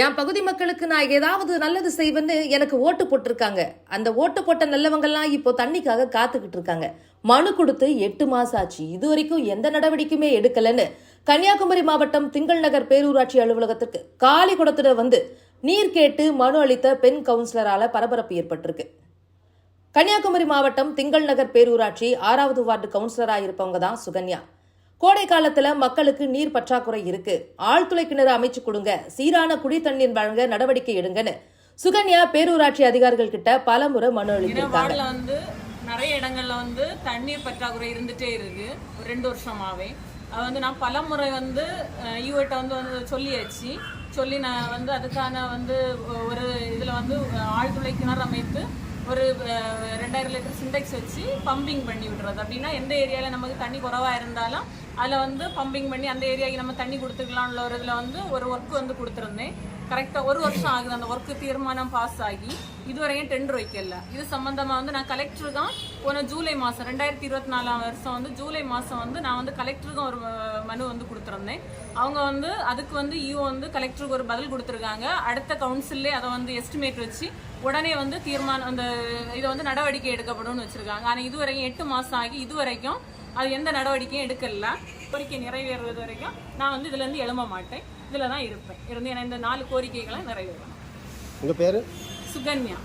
என் பகுதி மக்களுக்கு நான் ஏதாவது நல்லது செய்வேன்னு எனக்கு ஓட்டு போட்டிருக்காங்க. அந்த ஓட்டு போட்ட நல்லவங்கெல்லாம் இப்போ தண்ணிக்காக காத்துக்கிட்டு இருக்காங்க. மனு கொடுத்து 8 மாசம் ஆச்சு, இது வரைக்கும் எந்த நடவடிக்கையுமே எடுக்கலன்னு கன்னியாகுமரி மாவட்டம் திங்கள் நகர் பேரூராட்சி அலுவலகத்திற்கு காலி குடத்துல வந்து நீர் கேட்டு மனு அளித்த பெண் கவுன்சிலரால பரபரப்பு ஏற்பட்டிருக்கு. கன்னியாகுமரி மாவட்டம் திங்கள் நகர் பேரூராட்சி 6வது வார்டு கவுன்சிலராக இருப்பவங்க தான் சுகன்யா. கோடை காலத்துல மக்களுக்கு நீர் பற்றாக்குறை இருக்கு, ஆழ்துளை கிணறு அமைச்சு கொடுங்க, சீரான குடி தண்ணீர் வழங்க நடவடிக்கை எடுங்கன்னு சுகன்யா பேரூராட்சி அதிகாரிகள் கிட்ட பலமுறை மனு அளித்திருக்காங்க. நிறைய இடங்கள்ல தண்ணீர் பற்றாக்குறை இருந்துட்டே இருக்கு. 2 வருஷமாவே நான் பலமுறை ஈவட்ட சொல்லி நான் அதுக்கான ஒரு இதுல ஆழ்துளை கிணறு அமைத்து ஒரு 2000 லிட்டர் சிண்டெக்ஸ் வச்சு பம்பிங் பண்ணி விடுறது. அப்படின்னா எந்த ஏரியாவில் நமக்கு தண்ணி குறவாக இருந்தாலும் அதில் பம்பிங் பண்ணி அந்த ஏரியாவுக்கு நம்ம தண்ணி கொடுத்துக்கலாம்ல ஒரு இதில் ஒரு ஒர்க் கொடுத்துருந்தேன். கரெக்டாக 1 வருஷம் ஆகுது அந்த ஒர்க்கு தீர்மானம் பாஸ் ஆகி இதுவரையும் டெண்டர் வைக்கல. இது சம்பந்தமாக நான் கலெக்டர் தான் போன ஜூலை மாதம் 2024 வருஷம் ஜூலை மாதம் நான் கலெக்டருக்கும் ஒரு மனு கொடுத்துருந்தேன். அவங்க அதுக்கு ஈஓ கலெக்டருக்கு ஒரு பதில் கொடுத்துருக்காங்க. அடுத்த கவுன்சிலே அதை எஸ்டிமேட் வச்சு உடனே தீர்மானம் அந்த இதை நடவடிக்கை எடுக்கப்படும்னு வச்சிருக்காங்க. ஆனால் இதுவரைக்கும் 8 மாதம் ஆகி இதுவரைக்கும் அது எந்த நடவடிக்கையும் எடுக்கல. கோரிக்கை நிறைவேறுவது வரைக்கும் நான் இதுலேருந்து எழும்ப மாட்டேன், இதில் தான் இருப்பேன். இருந்து இந்த 4 கோரிக்கைகளை நிறைவேறும். உங்கள் பேர்? சுகன்யா.